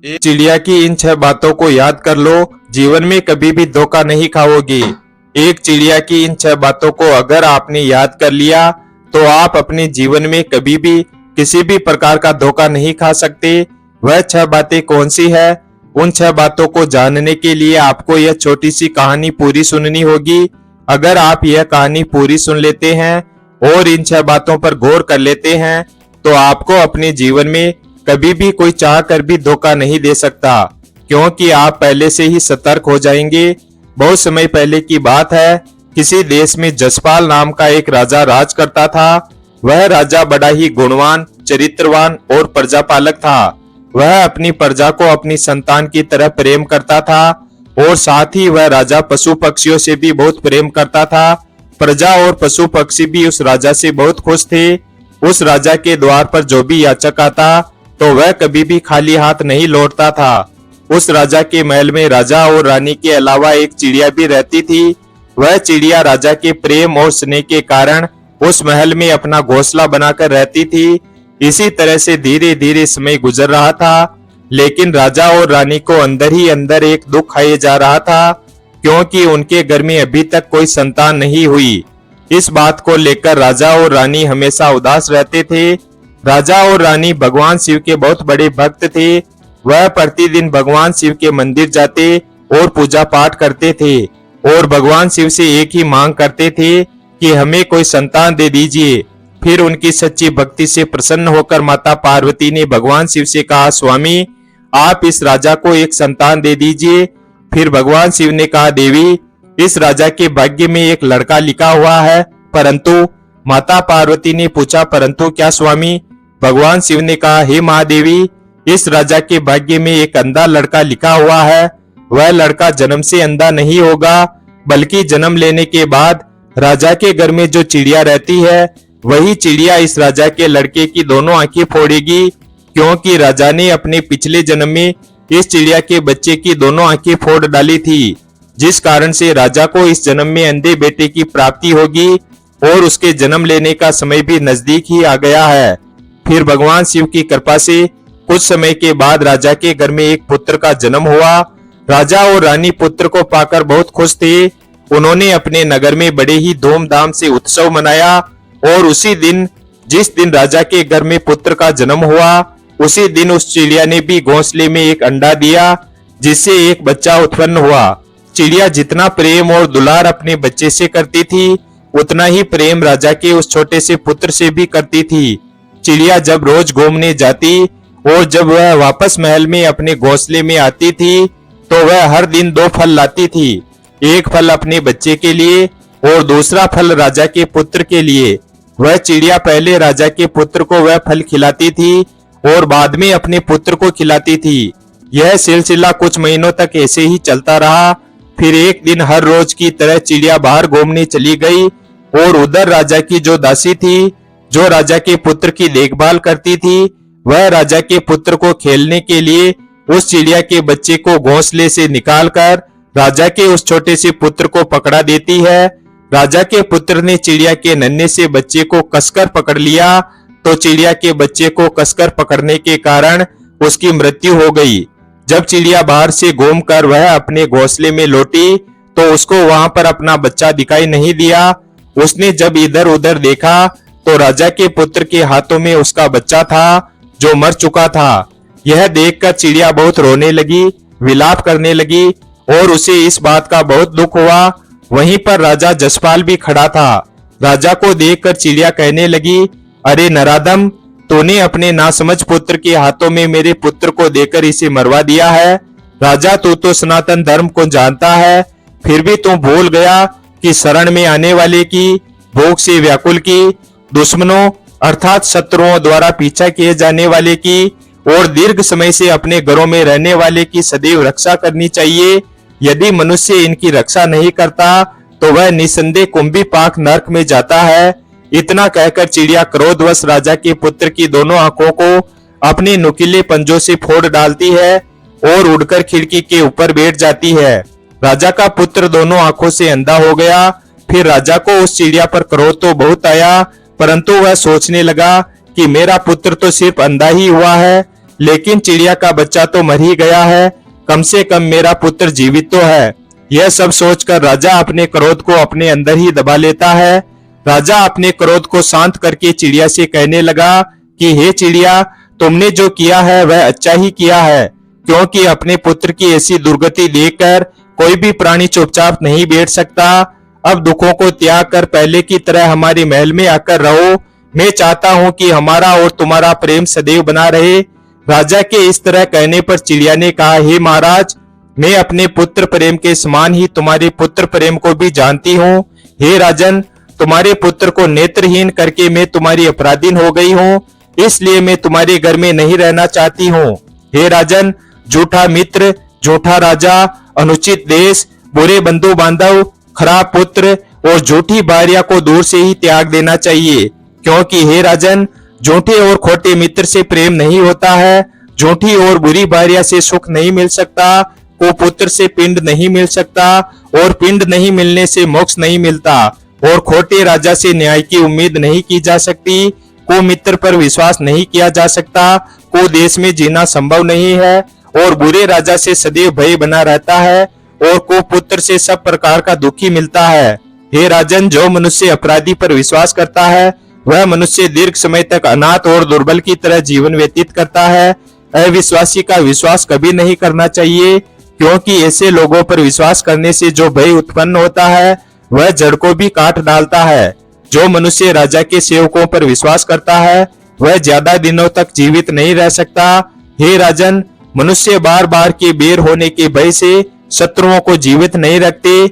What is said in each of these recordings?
एक चिड़िया की इन 6 बातों को याद कर लो, जीवन में कभी भी धोखा नहीं खाओगे। एक चिड़िया की इन 6 बातों को अगर आपने याद कर लिया तो आप अपने जीवन में कभी भी किसी भी प्रकार का धोखा नहीं खा सकते। वह 6 बातें कौन सी है? उन 6 बातों को जानने के लिए आपको यह छोटी सी कहानी पूरी सुननी होगी। अगर आप यह कहानी पूरी सुन लेते हैं और इन 6 बातों पर गौर कर लेते हैं तो आपको अपने जीवन में कभी भी कोई चाह कर भी धोखा नहीं दे सकता, क्योंकि आप पहले से ही सतर्क हो जाएंगे। बहुत समय पहले की बात है, किसी देश में जसपाल नाम का एक राजा राज करता था। वह राजा बड़ा ही गुणवान, चरित्रवान और प्रजापालक था। वह अपनी प्रजा को अपनी संतान की तरह प्रेम करता था और साथ ही वह राजा पशु पक्षियों से भी बहुत प्रेम करता था। प्रजा और पशु पक्षी भी उस राजा से बहुत खुश थे। उस राजा के द्वार पर जो भी याचक आता तो वह कभी भी खाली हाथ नहीं लौटता था। उस राजा के महल में राजा और रानी के अलावा एक चिड़िया भी रहती थी। वह चिड़िया राजा के प्रेम और स्नेह के कारण उस महल में अपना घोंसला बनाकर रहती थी। इसी तरह से धीरे धीरे समय गुजर रहा था, लेकिन राजा और रानी को अंदर ही अंदर एक दुख खाए जा रहा था, क्योंकि उनके घर में अभी तक कोई संतान नहीं हुई। इस बात को लेकर राजा और रानी हमेशा उदास रहते थे। राजा और रानी भगवान शिव के बहुत बड़े भक्त थे। वह प्रतिदिन भगवान शिव के मंदिर जाते और पूजा पाठ करते थे और भगवान शिव से एक ही मांग करते थे कि हमें कोई संतान दे दीजिए। फिर उनकी सच्ची भक्ति से प्रसन्न होकर माता पार्वती ने भगवान शिव से कहा, स्वामी आप इस राजा को एक संतान दे दीजिए। फिर भगवान शिव ने कहा, देवी इस राजा के भाग्य में एक लड़का लिखा हुआ है। परंतु माता पार्वती ने पूछा, परंतु क्या स्वामी? भगवान शिव ने कहा, हे महादेवी इस राजा के भाग्य में एक अंधा लड़का लिखा हुआ है। वह लड़का जन्म से अंधा नहीं होगा, बल्कि जन्म लेने के बाद राजा के घर में जो चिड़िया रहती है वही चिड़िया इस राजा के लड़के की दोनों आंखें फोड़ेगी, क्योंकि राजा ने अपने पिछले जन्म में इस चिड़िया के बच्चे की दोनों आंखें फोड़ डाली थी, जिस कारण से राजा को इस जन्म में अंधे बेटे की प्राप्ति होगी और उसके जन्म लेने का समय भी नजदीक ही आ गया है। फिर भगवान शिव की कृपा से कुछ समय के बाद राजा के घर में एक पुत्र का जन्म हुआ। राजा और रानी पुत्र को पाकर बहुत खुश थे। उन्होंने अपने नगर में बड़े ही धूमधाम से उत्सव मनाया और उसी दिन जिस दिन राजा के घर में पुत्र का जन्म हुआ उसी दिन उस चिड़िया ने भी घोंसले में एक अंडा दिया, जिससे एक बच्चा उत्पन्न हुआ। चिड़िया जितना प्रेम और दुलार अपने बच्चे से करती थी, उतना ही प्रेम राजा के उस छोटे से पुत्र से भी करती थी। चिड़िया जब रोज घूमने जाती और जब वह वापस महल में अपने घोंसले में आती थी तो वह हर दिन 2 फल लाती थी। एक फल अपने बच्चे के लिए और दूसरा फल राजा के पुत्र के लिए। वह चिड़िया पहले राजा के पुत्र को वह फल खिलाती थी और बाद में अपने पुत्र को खिलाती थी। यह सिलसिला कुछ महीनों तक ऐसे ही चलता रहा। फिर एक दिन हर रोज की तरह चिड़िया बाहर घूमने चली गई और उधर राजा की जो दासी थी, जो राजा के पुत्र की देखभाल करती थी, वह राजा के पुत्र को खेलने के लिए उस चिड़िया के बच्चे को घोंसले से निकालकर राजा के उस छोटे से पुत्र को पकड़ा देती है। राजा के पुत्र ने चिड़िया के नन्हे से बच्चे को कसकर पकड़ लिया तो चिड़िया के बच्चे को कसकर पकड़ने के कारण उसकी मृत्यु हो गई। जब चिड़िया बाहर से घूमकर वह अपने घोंसले में लौटी तो उसको वहां पर अपना बच्चा दिखाई नहीं दिया। उसने जब इधर उधर देखा तो राजा के पुत्र के हाथों में उसका बच्चा था जो मर चुका था। यह देखकर चिड़िया बहुत रोने लगी, विलाप करने लगी और उसे इस बात का बहुत दुख हुआ। वहीं पर राजा जसपाल भी खड़ा था। राजा को देखकर चिड़िया कहने लगी, अरे नराधम, तूने अपने नासमझ पुत्र के हाथों में मेरे पुत्र को देकर इसे मरवा दिया है। राजा तू तो सनातन धर्म को जानता है, फिर भी तू भूल गया कि शरण में आने वाले की, भूख से व्याकुल की, दुश्मनों अर्थात शत्रुओं द्वारा पीछा किए जाने वाले की और दीर्घ समय से अपने घरों में रहने वाले की सदैव रक्षा करनी चाहिए। यदि मनुष्य इनकी रक्षा नहीं करता तो वह निसंदेह कुंभी पाक नरक में जाता है। इतना कहकर चिड़िया क्रोधवश राजा के पुत्र की दोनों आंखों को अपने नुकीले पंजों से फोड़ डालती है और उड़कर खिड़की के ऊपर बैठ जाती है। राजा का पुत्र दोनों आंखों से अंधा हो गया। फिर राजा को उस चिड़िया पर क्रोध तो बहुत आया, परंतु वह सोचने लगा कि मेरा पुत्र तो सिर्फ अंधा ही हुआ है, लेकिन चिड़िया का बच्चा तो मर ही गया है, कम से कम मेरा पुत्र जीवित तो है। यह सब सोचकर राजा अपने क्रोध को अपने अंदर ही दबा लेता है। राजा अपने क्रोध को शांत करके चिड़िया से कहने लगा कि हे चिड़िया, तुमने जो किया है वह अच्छा ही किया है, क्योंकि अपने पुत्र की ऐसी दुर्गति देखकर कोई भी प्राणी चुपचाप नहीं बैठ सकता। अब दुखों को त्याग कर पहले की तरह हमारे महल में आकर रहो। मैं चाहता हूं कि हमारा और तुम्हारा प्रेम सदैव बना रहे। राजा के इस तरह कहने पर चिड़िया ने कहा, हे महाराज, मैं अपने पुत्र प्रेम के समान ही तुम्हारे पुत्र प्रेम को भी जानती हूँ। हे राजन, तुम्हारे पुत्र को नेत्रहीन करके मैं तुम्हारी अपराधीन हो गई हूँ, इसलिए मैं तुम्हारे घर में नहीं रहना चाहती हूँ। हे राजन, झूठा मित्र, झूठा राजा, अनुचित देश, बुरे बंधु बांधव, खराब पुत्र और झूठी भार्या को दूर से ही त्याग देना चाहिए, क्योंकि हे राजन, झूठे और खोटे मित्र से प्रेम नहीं होता है, झूठी और बुरी भार्या से सुख नहीं मिल सकता, कुपुत्र से पिंड नहीं मिल सकता और पिंड नहीं मिलने से मोक्ष नहीं मिलता, और खोटे राजा से न्याय की उम्मीद नहीं की जा सकती, को मित्र पर विश्वास नहीं किया जा सकता, को देश में जीना संभव नहीं है, और बुरे राजा से सदैव भय बना रहता है, और को पुत्र से सब प्रकार का दुखी मिलता है। हे राजन, जो मनुष्य अपराधी पर विश्वास करता है वह मनुष्य दीर्घ समय तक अनाथ और दुर्बल की तरह जीवन व्यतीत करता है। अविश्वासी का विश्वास कभी नहीं करना चाहिए, क्योंकि ऐसे लोगों पर विश्वास करने से जो भय उत्पन्न होता है वह जड़ को भी काट डालता है। जो मनुष्य राजा के सेवकों पर विश्वास करता है वह ज्यादा दिनों तक जीवित नहीं रह सकता। हे राजन, मनुष्य बार बार के बेर होने के भय से शत्रुओं को जीवित नहीं रखते,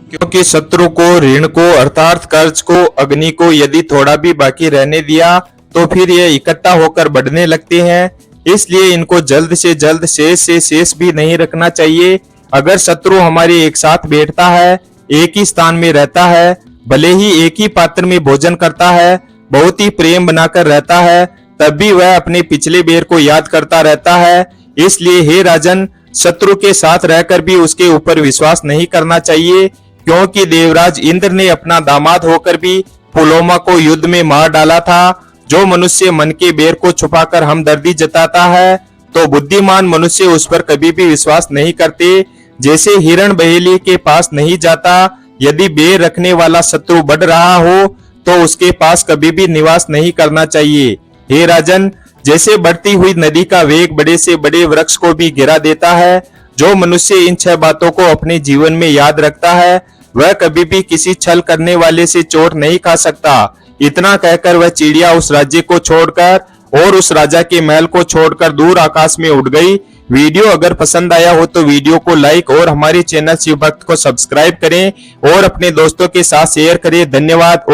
क्योंकि शत्रु को, ऋण को अर्थात कर्ज को, अग्नि को यदि थोड़ा भी बाकी रहने दिया तो फिर ये इकट्ठा होकर बढ़ने लगते हैं। इसलिए इनको जल्द से जल्द शेष से शेष भी नहीं रखना चाहिए। अगर शत्रु हमारे एक साथ बैठता है, एक ही स्थान में रहता है, भले ही एक ही पात्र में भोजन करता है, बहुत ही प्रेम बनाकर रहता है, तब भी वह अपने पिछले बेर को याद करता रहता है। इसलिए हे राजन, शत्रु के साथ रहकर भी उसके ऊपर विश्वास नहीं करना चाहिए, क्योंकि देवराज इंद्र ने अपना दामाद होकर भी पुलोमा को युद्ध में मार डाला था। जो मनुष्य मन के बैर को छुपाकर हमदर्दी जताता है तो बुद्धिमान मनुष्य उस पर कभी भी विश्वास नहीं करते। जैसे हिरण बहेली के पास नहीं जाता, यदि बैर रखने वाला शत्रु बढ़ रहा हो तो उसके पास कभी भी निवास नहीं करना चाहिए। हे राजन, जैसे बढ़ती हुई नदी का वेग बड़े से बड़े वृक्ष को भी गिरा देता है, जो मनुष्य इन 6 बातों को अपने जीवन में याद रखता है वह कभी भी किसी छल करने वाले से चोट नहीं खा सकता। इतना कहकर वह चिड़िया उस राज्य को छोड़कर और उस राजा के महल को छोड़कर दूर आकाश में उड़ गई। वीडियो अगर पसंद आया हो तो वीडियो को लाइक और हमारे चैनल शिव भक्त को सब्सक्राइब करें और अपने दोस्तों के साथ शेयर करें। धन्यवाद। और